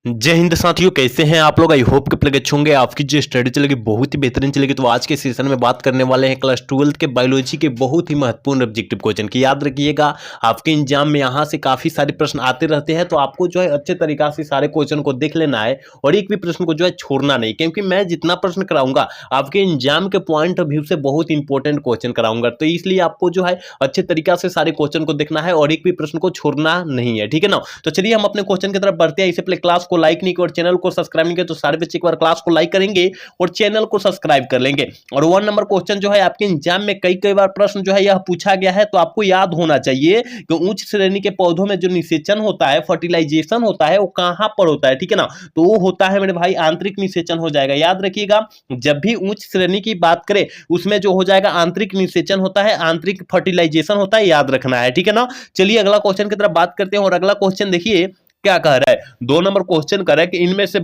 जय हिंद साथियों, कैसे हैं आप लोग। आई होप कि प्लग अच्छे होंगे। आपकी जो स्टडी चलेगी बहुत ही बेहतरीन चलेगी। तो आज के सेशन में बात करने वाले हैं क्लास 12th के बायोलॉजी के बहुत ही महत्वपूर्ण ऑब्जेक्टिव क्वेश्चन की। याद रखिएगा, आपके एग्जाम में यहाँ से काफी सारे प्रश्न आते रहते हैं, तो आपको जो है अच्छे तरीका से सारे क्वेश्चन को देख लेना है और एक भी प्रश्न को जो है छोड़ना नहीं, क्योंकि मैं जितना प्रश्न कराऊंगा आपके एग्जाम के पॉइंट ऑफ व्यू से बहुत इंपॉर्टेंट क्वेश्चन कराऊंगा। तो इसलिए आपको जो है अच्छे तरीका से सारे क्वेश्चन को देखना है और एक भी प्रश्न को छोड़ना नहीं है, ठीक है ना। तो चलिए हम अपने क्वेश्चन की तरफ बढ़ते हैं। इससे पहले क्लास को लाइक नहीं किया और चैनल को सब्सक्राइब नहीं किया तो सारे बच्चे एक बार क्लास को लाइक करेंगे और चैनल को सब्सक्राइब कर लेंगे। और 1 नंबर क्वेश्चन जो है आपके एग्जाम में कई कई बार प्रश्न जो है यह पूछा गया है, तो आपको याद होना चाहिए कि उच्च श्रेणी के पौधों में जो निषेचन होता है, फर्टिलाइजेशन होता है, वो कहां पर होता है, ठीक है ना। तो वो होता है मेरे भाई आंतरिक निषेचन हो जाएगा। याद रखिएगा, जब भी उच्च श्रेणी की बात करें उसमें जो हो जाएगा आंतरिक निषेचन होता है, आंतरिक फर्टिलाइजेशन होता है, याद रखना है, ठीक है ना। चलिए अगला क्वेश्चन की तरफ बात करते हैं और अगला क्वेश्चन देखिए क्या कह रहा है। 2 नंबर क्वेश्चन कर रहा है कि इनमें से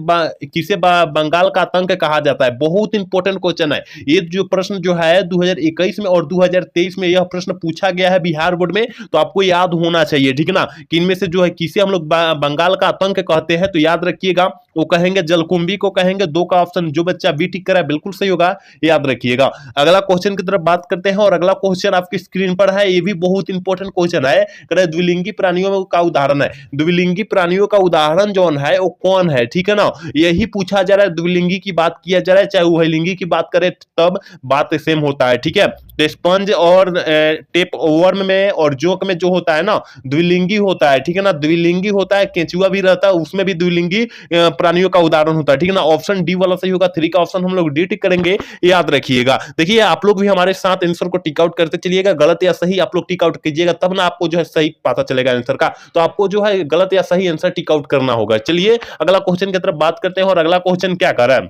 किसे बंगाल का आतंक कहा जाता है। बहुत इंपॉर्टेंट क्वेश्चन है ये। जो प्रश्न जो है 2021 में और 2023 में यह प्रश्न पूछा गया है बिहार बोर्ड में, तो आपको याद होना चाहिए, ठीक है ना, कि इनमें से जो है किसे हम लोग बंगाल का आतंक कहते हैं। तो याद रखिएगा, वो कहेंगे जलकुंभी को कहेंगे। 2 का ऑप्शन जो बच्चा बी टिक करा बिल्कुल सही होगा, याद रखिएगा। अगला क्वेश्चन की तरफ बात करते हैं और अगला क्वेश्चन आपकी स्क्रीन पर है। ये भी बहुत इंपॉर्टेंट क्वेश्चन है। द्विलिंगी प्राणियों का उदाहरण है। द्विलिंगी प्राणियों का उदाहरण जो है वो कौन है, ठीक है ना। यही पूछा जा रहा है, द्विलिंगी की बात किया जा रहा है, चाहे उभयलिंगी की बात करें तब बात सेम होता है, ठीक है। तो स्पंज और टेप वर्म में और जोक में जो होता है ना द्विलिंगी होता है, ठीक है ना। द्विलिंगी होता है, केंचुआ भी रहता है, उसमें भी द्विलिंगी प्राणियों का उदाहरण होता है, ठीक है ना। ऑप्शन डी वाला सही होगा। 3 का ऑप्शन हम लोग डी टिक करेंगे, याद रखिएगा। देखिए आप लोग भी हमारे साथ आंसर को टिक आउट करते चलिएगा। गलत या सही आप लोग टिक आउट कीजिएगा, तब ना आपको जो है सही पता चलेगा आंसर का। तो आपको जो है गलत या सही आंसर टिक आउट करना होगा। चलिए अगला क्वेश्चन की तरफ बात करते हैं और अगला क्वेश्चन क्या कर रहा है।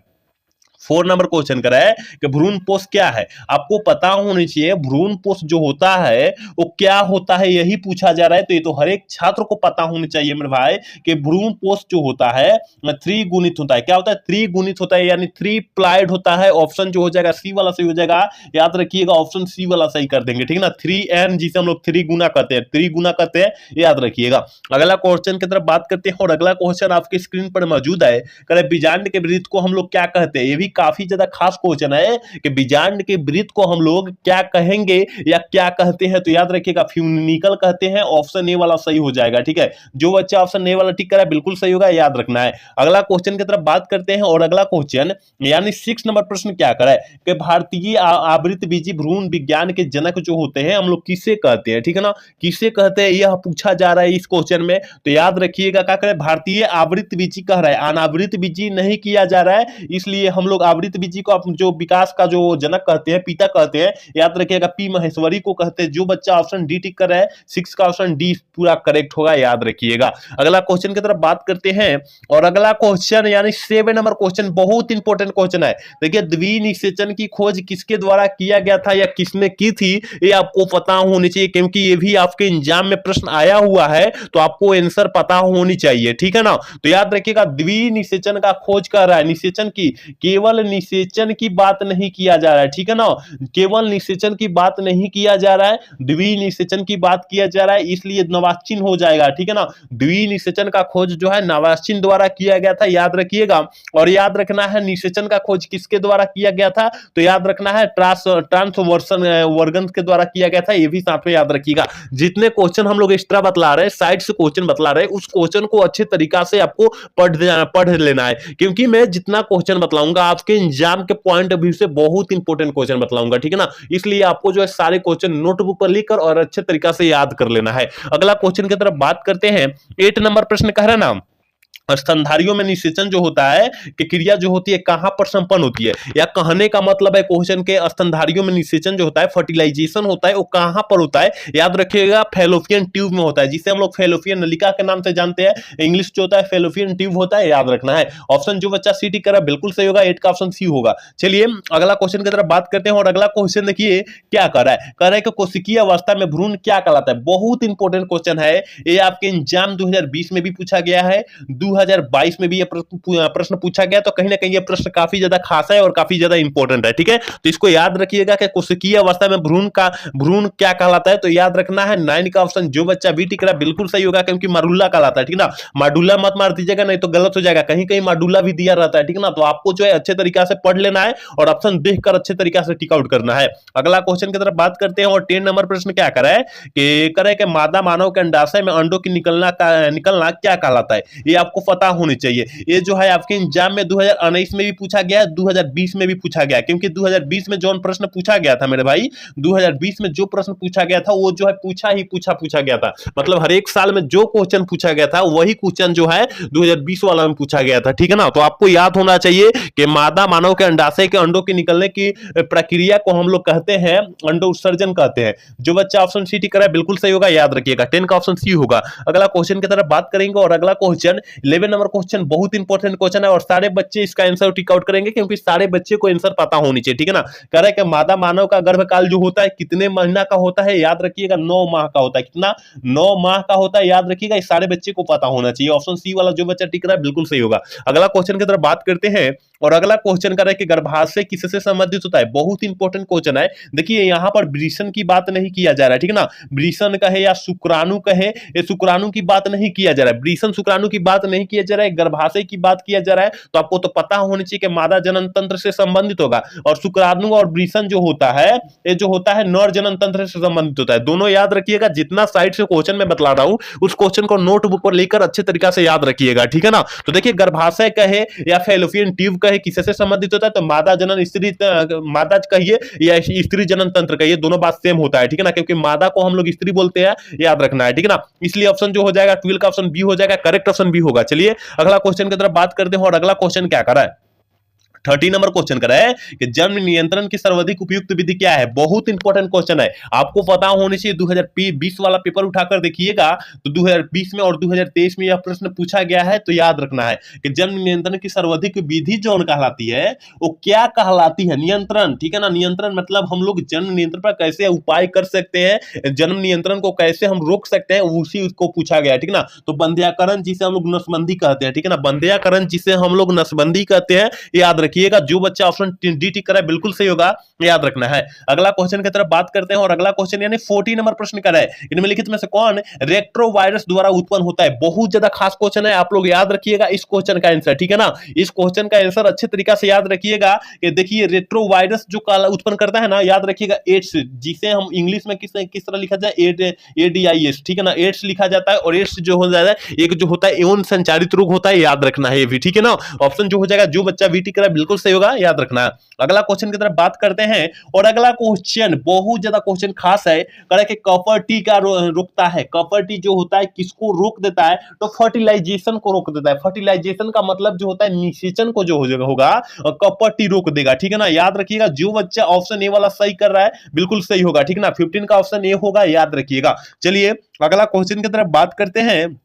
4 नंबर क्वेश्चन करा है कि भ्रूणपोष क्या है। आपको पता होनी चाहिए भ्रूणपोष जो होता है वो क्या होता है, यही पूछा जा रहा है। तो ये तो हर एक छात्र को पता होनी चाहिए मेरे भाई कि भ्रूणपोष जो होता है 3 गुणित होता है। क्या होता है? 3 गुणित होता है, यानी 3 प्लाइड होता है। ऑप्शन जो हो जाएगा सी वाला सही हो जाएगा, याद रखिएगा। ऑप्शन सी वाला सही कर देंगे, ठीक है ना। 3n जिसे हम लोग 3 गुना करते हैं, 3 गुना करते हैं, याद रखिएगा। अगला क्वेश्चन की तरफ बात करते हैं और अगला क्वेश्चन आपके स्क्रीन पर मौजूद है। कह बीजांड के वृत्त को हम लोग क्या कहते हैं। ये भी काफी ज्यादा खास क्वेश्चन है कि बीजांड के वृत्त को हम लोग क्या कहेंगे या क्या कहते हैं। तो याद रखिएगा फ्यूनिकल कहते हैं। ऑप्शन ए वाला सही हो जाएगा, ठीक है। जो बच्चा ऑप्शन ए वाला टिक करा बिल्कुल सही होगा, याद रखना है। अगला क्वेश्चन की तरफ बात करते हैं और अगला क्वेश्चन यानी 6 नंबर प्रश्न क्या करा है कि भारतीय आवृतबीजी भ्रूण विज्ञान के जनक जो होते हैं हम लोग किसे कहते हैं, ठीक है ना। किसे कहते हैं यह पूछा जा रहा है इस क्वेश्चन में। तो याद रखिएगा क्या करें, भारतीय आवृतबीजी कह रहा है, अनावृतबीजी नहीं किया जा रहा है, इसलिए हम लोग आवृतबीजी को जो विकास का जो जनक कहते हैं, पिता कहते हैं, याद रखिएगा। पी महेश्वरी को कहते हैं। जो बच्चा ऑप्शन डी टिक कर रहा है 6 का ऑप्शन डी पूरा करेक्ट होगा, याद रखिएगा। अगला क्वेश्चन की तरफ बात करते हैं और अगला क्वेश्चन यानी 7 नंबर क्वेश्चन बहुत इंपॉर्टेंट क्वेश्चन है। देखिए द्विनिषेचन की खोज किसके द्वारा किया गया था या किसने की थी, ये आपको पता होनी चाहिए, क्योंकि ये भी आपके एग्जाम में प्रश्न आया हुआ है, तो आपको आंसर पता होनी चाहिए, ठीक है ना। तो याद रखिएगा द्विनिषेचन का खोज कर रहा है। निषेचन की, केवल निषेचन की बात नहीं किया जा रहा है, ठीक है ना। केवल निषेचन की बात नहीं किया जा रहा है, द्विनिषेचन की बात किया जा रहा है, इसलिए नवाचिन हो जाएगा, ठीक है ना। द्विनिषेचन का खोज जो है नवाचिन द्वारा किया गया था, याद रखिएगा। और याद रखना है निषेचन का खोज किसके द्वारा किया गया था, तो याद रखना है ट्रांसवर्सन वर्गन के द्वारा किया गया था, ये भी साथ में याद रखिएगा। जितने क्वेश्चन हम लोग एक्स्ट्रा बतला रहे हैं, साइड से क्वेश्चन बतला रहे हैं, उस क्वेश्चन को अच्छे तरीका से आपको पढ़ लेना है, क्योंकि मैं जितना क्वेश्चन बतलाऊंगा आपके एग्जाम के पॉइंट ऑफ व्यू से बहुत इंपॉर्टेंट क्वेश्चन बतलाऊंगा, ठीक है ना। इसलिए आपको जो है सारे क्वेश्चन नोटबुक पर लिखकर और अच्छे तरीका से याद कर लेना है। अगला क्वेश्चन की तरफ बात करते हैं। 8 नंबर प्रश्न कह रहा है ना, स्तनधारियों में निषेचन जो होता है कि क्रिया जो होती है कहां पर संपन्न होती है, या कहने का मतलब है क्वेश्चन के स्तनधारियों में निषेचन जो होता है, फर्टिलाइजेशन होता है, वो कहां पर होता है, याद रखिएगा फैलोपियन ट्यूब में होता है, जिसे हम लोग फैलोपियन नलिका के नाम से जानते हैं। इंग्लिश जो होता है फैलोपियन ट्यूब होता है, याद रखना है। ऑप्शन जो बच्चा सी टिक करा बिल्कुल सही होगा, 8 का ऑप्शन सी होगा। चलिए अगला क्वेश्चन की तरफ बात करते हैं और अगला क्वेश्चन देखिए क्या कर रहा है। कह रहा है कि कोशिकीय अवस्था में भ्रूण क्या कहलाता है। बहुत इंपॉर्टेंट क्वेश्चन है ये, आपके एग्जाम 2020 में भी पूछा गया है, 2022 में भी ये प्रश्न पूछा गया, तो कहीं ना कहीं ये प्रश्न काफी ज्यादा खास है और काफी ज्यादा इंपॉर्टेंट है। ठीक है, तो इसको याद रखिएगा कि कोशिकीय अवस्था में भ्रूण क्या कहलाता है, तो याद रखना है 9 का ऑप्शन। जो बच्चा बी टिक रहा है बिल्कुल सही होगा, क्योंकि माडुल्ला कहलाता है। ठीक ना, माडुल्ला मत मार दीजिएगा, नहीं तो गलत हो जाएगा, कहीं कहीं माडुल्ला भी दिया रहता है। ठीक ना, तो आपको जो है अच्छे तरीके से पढ़ लेना है और ऑप्शन देखकर अच्छे तरीके से टिक आउट करना है। अगला क्वेश्चन की तरफ बात करते हैं, और 10 नंबर प्रश्न क्या करे कि मादा मानव के अंडाशय में अंडों की निकलना क्या कहलाता है, ये आपको पता होनी चाहिए। ये जो है आपके एग्जाम में 2019 में भी पूछा गया, 2020 में भी पूछा गया, क्योंकि 2020 में जो प्रश्न पूछा गया था मेरे भाई, 2020 में जो प्रश्न पूछा गया था वो जो है पूछा गया था। मतलब हर एक साल में जो क्वेश्चन पूछा गया था वही क्वेश्चन जो है 2020 वाला में पूछा गया था। ठीक है ना, तो आपको याद होना चाहिए कि मादा मानव के अंडाशय के अंडों के निकलने की प्रक्रिया को हम लोग कहते हैं अंडो उत्सर्जन कहते हैं। जो बच्चा ऑप्शन सी टिक रहा है बिल्कुल सही होगा, याद रखिएगा 10 का ऑप्शन सी होगा। अगला क्वेश्चन की तरफ बात करेंगे, और अगला क्वेश्चन 11 नंबर क्वेश्चन बहुत इंपॉर्टेंट क्वेश्चन है, और सारे बच्चे इसका आंसर टिक आउट करेंगे, क्योंकि सारे बच्चे को आंसर पता होनी चाहिए। ठीक है ना, कह रहा है कि मादा मानव का गर्भकाल जो होता है कितने महीना का होता है, याद रखिएगा 9 माह का होता है। कितना? 9 माह का होता है, याद रखिएगा, इस सारे बच्चे को पता होना चाहिए। ऑप्शन सी वाला जो बच्चा टिक रहा है बिल्कुल सही होगा। अगला क्वेश्चन की तरफ बात करते हैं, और अगला क्वेश्चन कर रहा है कि गर्भाशय किससे संबंधित होता है। बहुत इंपॉर्टेंट क्वेश्चन है। देखिए यहां पर वृषण की बात नहीं किया जा रहा है, ठीक है ना, वृषण कहे या शुक्राणु कहे, ये शुक्राणु की बात नहीं किया जा रहा है, वृषण शुक्राणु की बात नहीं किया जा रहा है, गर्भाशय की बात किया जा रहा है। तो आपको तो पता होनी चाहिए कि मादा जनन तंत्र से संबंधित होगा, और शुक्राणु और वृषण जो होता है ये जो होता है नर जनन तंत्र से संबंधित होता है। दोनों याद रखिएगा, जितना साइड से क्वेश्चन में बतला रहा हूं उस क्वेश्चन को नोटबुक पर लेकर अच्छे तरीके से याद रखिएगा। ठीक है ना, तो देखिए गर्भाशय कहे या फैलोपियन ट्यूब कहे किससे संबंधित होता है, तो मादा जनन स्त्री मादा कहिए या स्त्री जनन तंत्र कहिए, दोनों बात सेम होता है। ठीक है ना, क्योंकि मादा को हम लोग स्त्री बोलते हैं, याद रखना है। ठीक है ना, इसलिए ऑप्शन जो हो जाएगा 12 का ऑप्शन बी हो जाएगा, करेक्ट ऑप्शन बी होगा। चलिए अगला क्वेश्चन की तरफ बात करते हैं, और अगला क्वेश्चन क्या कर रहा है, 30 नंबर क्वेश्चन करा है कि जन्म नियंत्रण की सर्वाधिक उपयुक्त विधि क्या है। बहुत इंपॉर्टेंट क्वेश्चन है, आपको पता होने चाहिए। 2020 वाला पेपर उठाकर देखिएगा तो 2020 में और 2023 में यह प्रश्न पूछा गया है। तो याद रखना है कि जन्म नियंत्रण की सर्वाधिक विधि जो कहलाती है वो क्या कहलाती है, नियंत्रण। ठीक है ना, नियंत्रण मतलब हम लोग जन्म नियंत्रण पर कैसे उपाय कर सकते हैं, जन्म नियंत्रण को कैसे हम रोक सकते हैं, उसी को पूछा गया है। ठीक ना, तो बंध्याकरण जिसे हम लोग नसबंदी कहते हैं। ठीक है ना, बंध्याकरण जिसे हम लोग नसबंदी कहते हैं, याद रखिएगा। जो बच्चा ऑप्शन डी टिक करा है बिल्कुल सही होगा, याद रखना है। अगला क्वेश्चन की तरफ बात करते हैं, और अगला क्वेश्चन यानी 40 नंबर प्रश्न करा है, निम्नलिखित में से कौन रेट्रोवायरस द्वारा उत्पन्न होता है। बहुत ज्यादा खास क्वेश्चन है, आप लोग याद रखिएगा इस क्वेश्चन का आंसर। ठीक है ना, इस क्वेश्चन का आंसर अच्छे तरीके से याद रखिएगा कि देखिए रेट्रोवायरस जो उत्पन्न करता है ना, याद रखिएगा एड्स, जिसे हम इंग्लिश में किस तरह लिखा जाए, एडीआईएस। ठीक है ना, एड्स लिखा जाता है, और एड्स जो हो जाता है एक जो होता है यौन संचारित रोग होता है, याद रखना है ये भी। ठीक है ना, ऑप्शन जो हो जाएगा जो बच्चा वी टिक करा है बिल्कुल सही होगा, याद रखना है। अगला क्वेश्चन की तरफ बात करते हैं, और अगला क्वेश्चन बहुत ज्यादा क्वेश्चन खास है, कह कि कॉपर टी का रोकता है। कॉपर टी जो होता है किसको रोक देता है, तो फर्टिलाइजेशन को रोक देता है। फर्टिलाइजेशन का मतलब जो होता है निषेचन को जो होगा कॉपर टी रोक देगा। ठीक है ना, याद रखिएगा। जो बच्चा ऑप्शन ए वाला सही कर रहा है बिल्कुल सही होगा। ठीक है ना, 15 का ऑप्शन ए होगा, याद रखिएगा। चलिए अगला क्वेश्चन की तरफ बात करते हैं,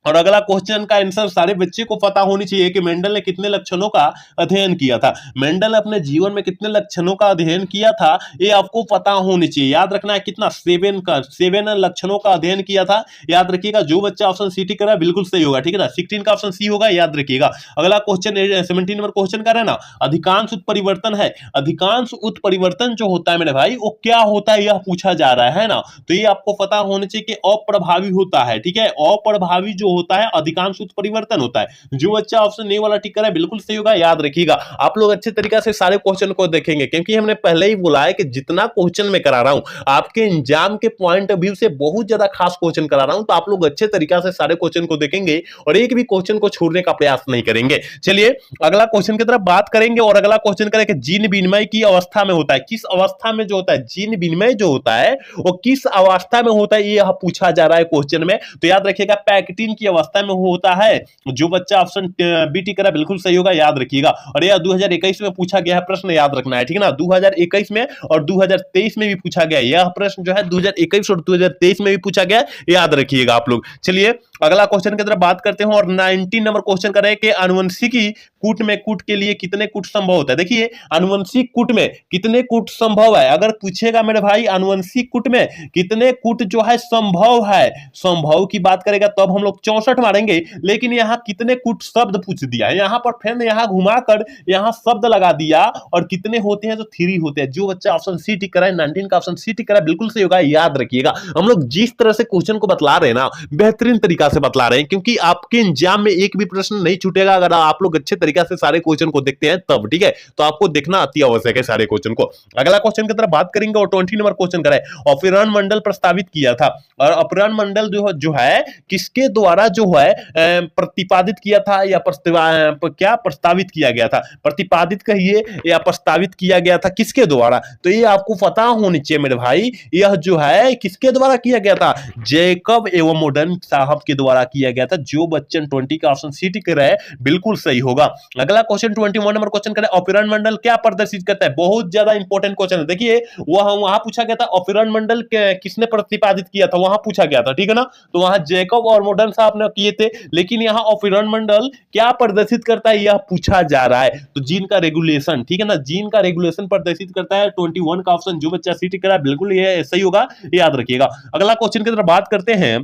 और अगला क्वेश्चन का आंसर सारे बच्चे को पता होनी चाहिए कि मेंडल ने कितने लक्षणों का अध्ययन किया था। मेंडल ने अपने जीवन में कितने लक्षणों का अध्ययन किया था ये आपको पता होनी चाहिए। याद रखना है कितना, 7 लक्षणों का अध्ययन किया था, याद रखिएगा। जो बच्चा ऑप्शन सी टिक कर रहा है बिल्कुल सही होगा। ठीक है ना, 16 का ऑप्शन सी होगा, याद रखिएगा। अगला क्वेश्चन 17 नंबर क्वेश्चन का है ना, अधिकांश उत्परिवर्तन है। अधिकांश उत्परिवर्तन जो होता है मेरे भाई वो क्या होता है यह पूछा जा रहा है ना, तो ये आपको पता होना चाहिए कि अप्रभावी होता है। ठीक है, अप्रभावी जो होता है अधिकांश उत्परिवर्तन होता है। जो बच्चा ऑप्शन ए वाला टिक करा है बिल्कुल सही होगा, याद रखिएगा। आप लोग अच्छे तरीके से सारे क्वेश्चन को देखेंगे, क्योंकि हमने पहले ही बोला है कि जितना क्वेश्चन मैं करा रहा हूं आपके एग्जाम के पॉइंट ऑफ व्यू से बहुत ज्यादा खास क्वेश्चन करा रहा हूं, तो आप लोग अच्छे तरीके से सारे क्वेश्चन को देखेंगे और एक भी क्वेश्चन को छोड़ने का प्रयास नहीं करेंगे। चलिए अगला क्वेश्चन की तरफ बात करेंगे, और अगला क्वेश्चन करें कि जीन विनिमय की अवस्था में होता है। किस अवस्था में जो होता है जीन विनिमय जो होता है वो किस अवस्था में होता है, ये पूछा जा रहा है क्वेश्चन में। तो याद रखिएगा पैक्टिन की अवस्था में होता है। जो बच्चा ऑप्शन बी टिक करा बिल्कुल सही होगा, याद रखिएगा। और यह 2021 में पूछा गया है प्रश्न, याद रखना है। ठीक है ना, 2021 में और 2023 में भी पूछा गया। यह प्रश्न जो है 2021 और 2023 में भी पूछा गया, याद रखिएगा आप लोग। चलिए अगला क्वेश्चन की तरफ बात करते हैं और 19 नंबर क्वेश्चन कर रहे हैं कि आनुवंशिकी कूट में कूट के लिए कितने कूट संभव होता है। देखिए आनुवंशिक कूट में कितने कूट संभव है, अगर पूछेगा मेरे भाई आनुवंशिक कूट में कितने कूट जो है संभव है, संभव की बात करेगा तब हम लोग 64 मारेंगे, लेकिन यहाँ कितने कूट शब्द पूछ दिया, यहाँ पर फिर यहाँ घुमाकर यहाँ शब्द लगा दिया और कितने होते हैं तो 3 होते हैं। जो बच्चा ऑप्शन सी टिक करा है 19 का ऑप्शन सी टिक करा है बिल्कुल सही होगा। याद रखिएगा हम लोग जिस तरह से क्वेश्चन को बतला रहे हैं ना बेहतरीन तरीका से बतला रहे हैं, क्योंकि आपके एग्जाम में एक भी प्रश्न नहीं छूटेगा अगर आप लोग अच्छे तरीके से सारे क्वेश्चन को देखते हैं तब, ठीक है। तो आपको देखना अति आवश्यक है सारे क्वेश्चन को। अगला क्वेश्चन की तरफ बात करेंगे और 20 नंबर क्वेश्चन का है अपहरण मंडल प्रस्तावित किया था, और अपहरण मंडल जो है किसके द्वारा जो है प्रतिपादित किया था या क्या प्रस्तावित किया गया था, प्रतिपादित कहिए या प्रस्तावित किया गया था किसके द्वारा, तो ये आपको पता होनी चाहिए मेरे भाई। यह जो है किसके द्वारा किया गया था, जैकब एवं मोडन साहब के द्वारा किया गया था। जो बच्चन 20 का ऑप्शन सी टिक है बिल्कुल सही होगा। अगला क्वेश्चन 21 नंबर क्वेश्चन करें अपहरण मंडल क्या प्रदर्शित करता है, बहुत ज्यादा इंपॉर्टेंट क्वेश्चन है। देखिए वहां पूछा गया था अपहरण मंडल किसने प्रतिपादित किया था, वहां पूछा गया था, ठीक है ना। तो वहां जैकब और मोडन साहब ने किए थे, लेकिन यहाँ अपहरण मंडल क्या प्रदर्शित करता है यह पूछा जा रहा है। तो जीन का रेगुलेशन, ठीक है ना, जीन का रेगुलेशन प्रदर्शित करता है। 21 का ऑप्शन जो बच्चा सी टिक करा बिल्कुल ये सही होगा, याद रखिएगा। अगला क्वेश्चन की तरफ बात करते हैं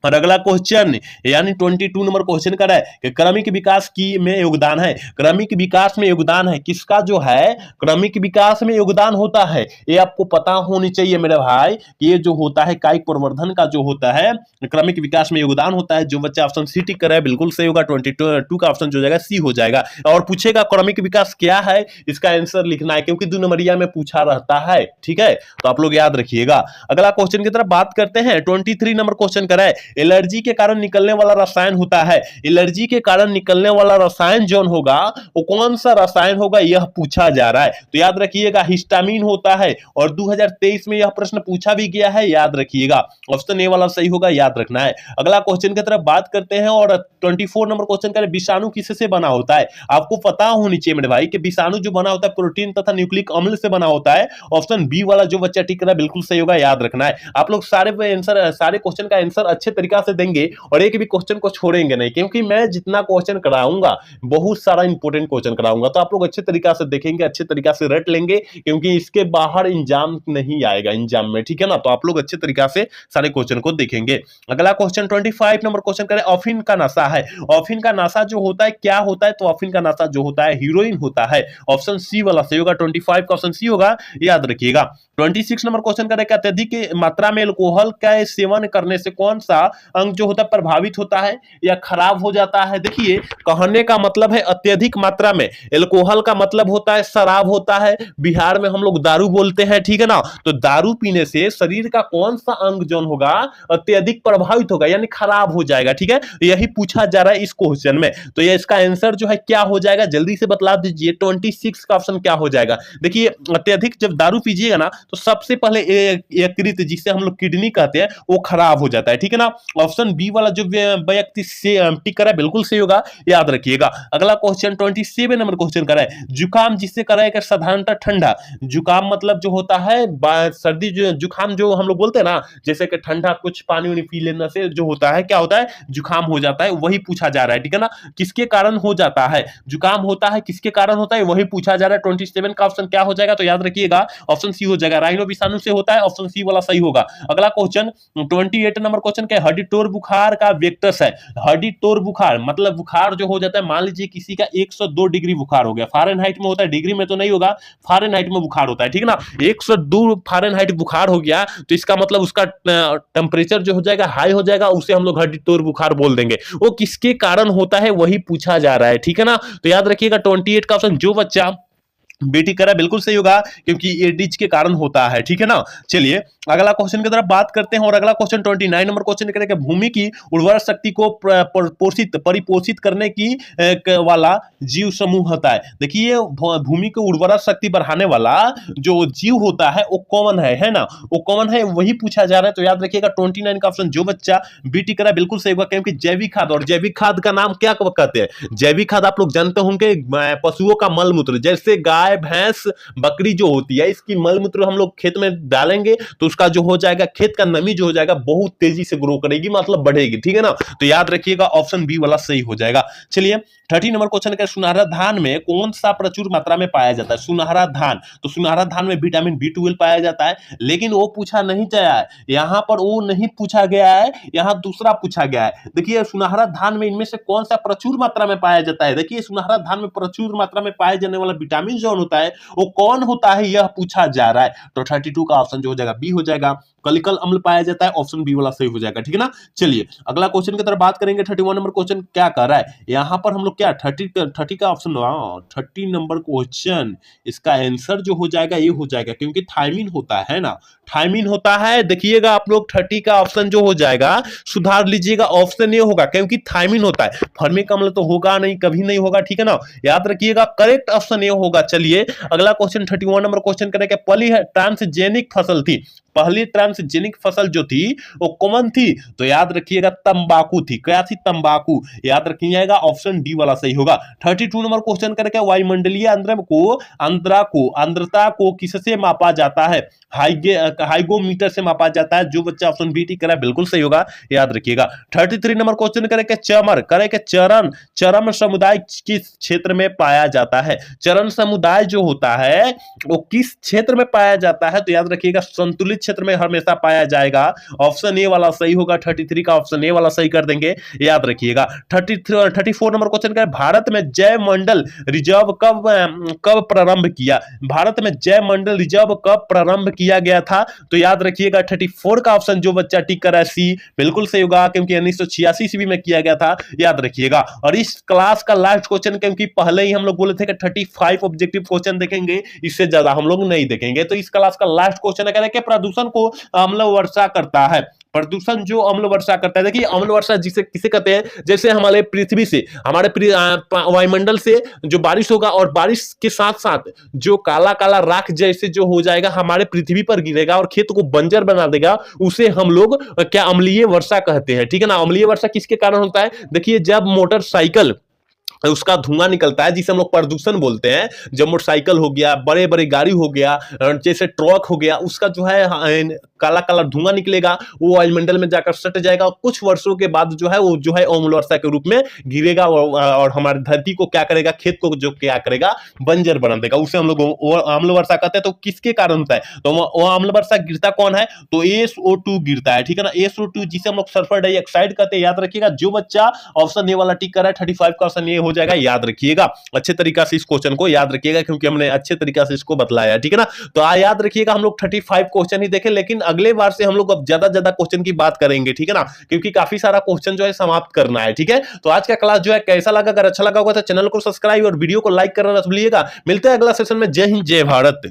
और अगला क्वेश्चन यानी 22 नंबर क्वेश्चन कर रहा है कि क्रमिक विकास की में योगदान है, क्रमिक विकास में योगदान है किसका, जो है क्रमिक विकास में योगदान होता है, ये आपको पता होनी चाहिए मेरे भाई कि ये जो होता है कायिक प्रवर्धन का जो होता है क्रमिक विकास में योगदान होता है। जो बच्चा ऑप्शन सी टिक कर रहा है बिल्कुल सही होगा, 22 का ऑप्शन जो जाएगा सी हो जाएगा। और पूछेगा क्रमिक विकास क्या है, इसका आंसर लिखना है क्योंकि 2 नंबरिया में पूछा रहता है, ठीक है, तो आप लोग याद रखिएगा। अगला क्वेश्चन की तरफ बात करते हैं 23 नंबर क्वेश्चन कर रहा है एलर्जी के कारण निकलने वाला रसायन होता है, एलर्जी के कारण निकलने वाला रसायन जौन होगा वो कौन सा रसायन होगा यह पूछा जा रहा है। तो याद रखिएगा हिस्टामिन होता है, और 2023 में यह प्रश्न पूछा भी गया है, याद रखिएगा। ऑप्शन ए वाला सही होगा, याद रखना है। अगला क्वेश्चन की तरफ बात करते हैं और 24 नंबर क्वेश्चन का विषाणु किससे बना होता है, आपको पता होनी चाहिए मेरे भाई कि विषाणु जो बना होता है प्रोटीन तथा न्यूक्लिक अम्ल से बना होता है। ऑप्शन बी वाला जो बच्चा टिक रहा है बिल्कुल सही होगा, याद रखना है। आप लोग सारे क्वेश्चन का आंसर अच्छे तरीका से देंगे और एक भी क्वेश्चन को छोड़ेंगे नहीं, क्योंकि मैं जितना क्वेश्चन कराऊंगा बहुत सारा इंपॉर्टेंट क्वेश्चन कराऊंगा, तो आप लोग अच्छे तरीका से देखेंगे, अच्छे तरीका से रट लेंगे, क्योंकि इसके बाहर एग्जाम नहीं आएगा एग्जाम में, ठीक है ना। तो आप लोग अच्छे तरीका से सारे क्वेश्चन को देखेंगे। अगला क्वेश्चन 25 नंबर क्वेश्चन करें अफीन का नशा है, अफीन का नशा जो होता है क्या होता है, तो अफीन का नशा जो होता है हीरोइन होता है। ऑप्शन सी वाला सही होगा, 25 का ऑप्शन सी होगा, याद रखिएगा। 26 नंबर क्वेश्चन करें अत्यधिक मात्रा में अल्कोहल का सेवन करने से कौन सा अंग जो होता है प्रभावित होता है या खराब हो जाता है। देखिए कहने का मतलब है अत्यधिक मात्रा में, अल्कोहल का मतलब होता है शराब होता है, बिहार में हम लोग दारू बोलते हैं, ठीक है ना। तो दारू पीने से शरीर का कौन सा अंग जो होगा अत्यधिक प्रभावित होगा यानी खराब हो जाएगा, ठीक है, यही पूछा जा रहा है इस क्वेश्चन में। तो ये इसका आंसर जो है क्या हो जाएगा जल्दी से बतला दीजिए, 26 का ऑप्शन क्या हो जाएगा। देखिए अत्यधिक जब दारू पीजिएगा ना तो सबसे पहले यकृत जिसे हम लोग किडनी कहते हैं वो खराब हो जाता है, ठीक है ना। ऑप्शन बी वाला जो व्यक्ति से टिक करा है बिल्कुल सही होगा, याद रखिएगा। अगला क्वेश्चन 27 नंबर क्वेश्चन करा है जुकाम जिससे करा है साधारणतः ठंडा, जुकाम मतलब जो होता है सर्दी जो जुकाम जो हम लोग बोलते हैं ना, जैसे कि ठंडा कुछ पानी वानी पी लेने से जो होता है क्या होता है जुकाम हो जाता है, वही पूछा जा रहा है, ठीक है ना। किसके कारण हो जाता है जुकाम होता है, किसके कारण होता है वही पूछा जा रहा है। 27 का ऑप्शन क्या हो जाएगा, तो याद रखिएगा ऑप्शन सी हो जाएगा, राइनो विषाणु से होता है, ऑप्शन सी वाला सही होगा। अगला क्वेश्चन 28 नंबर क्वेश्चन क्या हड्डी तोड़ बुखार का वेक्टर्स है, हड्डी तोड़ बुखार मतलब बुखार जो हो जाता है, मान लीजिए किसी का 102 डिग्री बुखार हो गया, फारेनहाइट में होता है, डिग्री में तो नहीं होगा, फारेनहाइट में बुखार होता है, ठीक है ना। 102 फारेनहाइट बुखार हो गया तो इसका मतलब उसका टेम्परेचर जो हो जाएगा हाई हो जाएगा, उसे हम लोग हड्डी तोड़ बुखार बोल देंगे। वो किसके कारण होता है वही पूछा जा रहा है, ठीक है ना। तो याद रखिएगा 28 का ऑप्शन जो बच्चा बेटी करा बिल्कुल सही होगा, क्योंकि एडिज के कारण होता है, ठीक है ना। चलिए अगला क्वेश्चन की तरफ बात करते हैं और अगला क्वेश्चन 29 नंबर क्वेश्चन करेंगे भूमि की उर्वरक शक्ति को परिपोषित करने की वाला जीव समूह होता है। देखिए भूमि को उर्वरक शक्ति बढ़ाने वाला जो जीव होता है वो कौन है ना, वो कौन है वही पूछा जा रहा है। तो याद रखिएगा 29 का ऑप्शन जो बच्चा बेटी करा बिल्कुल सही होगा, क्योंकि जैविक खाद, और जैविक खाद का नाम क्या कहते हैं, जैविक खाद आप लोग जानते होंगे पशुओं का मल मूत्र, जैसे गाय गाय भैंस बकरी जो होती है इसकी मल मूत्र हम लोग खेत में डालेंगे तो उसका जो हो जाएगा खेत का नमी जो हो जाएगा बहुत तेजी से ग्रो करेगी, मतलब बढ़ेगी, ठीक है ना। तो याद रखिएगा ऑप्शन बी वाला सही हो जाएगा। चलिए 30 नंबर क्वेश्चन का, सुनहरा धान में कौन सा प्रचुर मात्रा में पाया जाता है? सुनहरा धान, तो सुनहरा धान में विटामिन B12 पाया जाता है, लेकिन वो पूछा नहीं गया है यहां पर, वो नहीं पूछा गया है, यहां दूसरा पूछा गया है। देखिए सुनहरा धान में इनमें से कौन सा प्रचुर मात्रा में पाया जाता है? देखिए सुनहरा धान में प्रचुर मात्रा में पाए जाने वाला विटामिन जो होता है वो कौन होता है, यह पूछा जा रहा है। तो 32 का ऑप्शन जो हो जाएगा बी हो जाएगा, कलिकल अम्ल पाया जाता है, ऑप्शन बी वाला सही हो जाएगा, ठीक है ना। चलिए अगला क्वेश्चन की तरफ बात करेंगे। 31 नंबर क्वेश्चन क्या कर रहा है यहां पर हम लोग, क्या 30 का ऑप्शन, 30 नंबर क्वेश्चन इसका आंसर जो हो जाएगा ये हो जाएगा, क्योंकि थायमिन होता है ना, थायमिन होता है। देखिएगा आप लोग 30 का ऑप्शन जो हो जाएगा सुधार लीजिएगा, ऑप्शन ये होगा क्योंकि थायमिन होता है, फॉर्मिक अम्ल तो होगा नहीं, कभी नहीं होगा, ठीक है ना, याद रखिएगा करेक्ट ऑप्शन ये होगा। चलिए अगला क्वेश्चन 31 नंबर क्वेश्चन करेंगे। पहली ट्रांसजेनिक फसल थी, पहली ट्रांसजेनिक फसल जो थी वो कौन थी? तो याद रखिएगा तंबाकू थी। क्या थी? तंबाकू, याद रखिएगा ऑप्शन डी वाला सही होगा। 32 नंबर क्वेश्चन करके, वायुमंडलीय आर्द्रता को किससे मापा जाता है? हाइगोमीटर से मापा जाता है। जो बच्चा ऑप्शन बी टिक करा बिल्कुल सही होगा, याद रखिएगा। 33 नंबर क्वेश्चन करेंगे, चरम समुदाय किस क्षेत्र में पाया जाता है? चरण समुदाय जो होता है वो किस क्षेत्र में पाया जाता है? तो याद रखिएगा संतुलित क्षेत्र में हमेशा पाया जाएगा, ऑप्शन ए वाला सही होगा। 33 का ऑप्शन ए वाला सही कर देंगे, याद रखिएगा। 34 नंबर क्वेश्चन का, भारत में जैव मंडल रिजर्व कब प्रारंभ किया? भारत में जैव मंडल रिजर्व कब प्रारंभ किया गया था? तो याद रखिएगा 34 का ऑप्शन जो बच्चा टिक कर रहा है सी बिल्कुल सही होगा, क्योंकि 1986 ईस्वी में किया गया था, याद रखिएगा। और इस क्लास का लास्ट क्वेश्चन, क्योंकि पहले ही हम लोग बोले थे कि 35 ऑब्जेक्टिव क्वेश्चन देखेंगे, इससे ज्यादा हम लोग नहीं देखेंगे। तो इस क्लास का लास्ट क्वेश्चन है कि प्रदूषण को अम्ल वर्षा करता है। प्रदूषण जो अम्ल वर्षा करता है, देखिए अम्ल वर्षा जिसे किसे कहते हैं? जैसे हमारे पृथ्वी से, हमारे वायुमंडल से जो बारिश होगा और बारिश के साथ साथ जो काला काला राख जैसे जो हो जाएगा हमारे पृथ्वी पर गिरेगा और खेत को बंजर बना देगा, उसे हम लोग क्या अम्लीय वर्षा कहते हैं, ठीक है ना। अम्लीय वर्षा किसके कारण होता है? देखिए जब मोटरसाइकिल उसका धुआं निकलता है जिसे हम लोग प्रदूषण बोलते हैं, जब मोटरसाइकिल हो गया, बड़े बड़े गाड़ी हो गया, जैसे ट्रक हो गया, उसका जो है काला काला धुआं निकलेगा, वो वायुमंडल में जाकर सट जाएगा, कुछ वर्षों के बाद जो है वो जो है अम्ल वर्षा के रूप में गिरेगा और हमारी धरती को क्या करेगा? खेत को जो क्या करेगा? बंजर बना देगा, उसे हम लोग अम्ल वर्षा कहते हैं। तो किसके कारण होता है? तो वो अम्ल वर्षा गिरता कौन है? तो SO2 गिरता है, ठीक है ना। SO2 जिसे हम लोग सल्फर डाइऑक्साइड कहते हैं, याद रखिएगा। जो बच्चा ऑप्शन ए वाला टिक कर रहा है 35 का ऑप्शन ए हो जाएगा, याद रखिएगा। अच्छे तरीका से इस क्वेश्चन को याद रखिएगा, क्योंकि हमने अच्छे तरीका से इसको बतलाया, ठीक है ना। तो याद रखिएगा हम लोग 35 क्वेश्चन ही देखें, लेकिन अगले बार से हम लोग अब ज्यादा क्वेश्चन की बात करेंगे, ठीक है ना, क्योंकि काफी सारा क्वेश्चन जो है समाप्त करना है, ठीक है। तो आज का क्लास जो है कैसा लगा? अगर अच्छा लगा होगा तो चैनल को सब्सक्राइब और वीडियो को लाइक करना ना भूलिएगा। मिलते हैं अगला सेशन में। जय हिंद, जय भारत।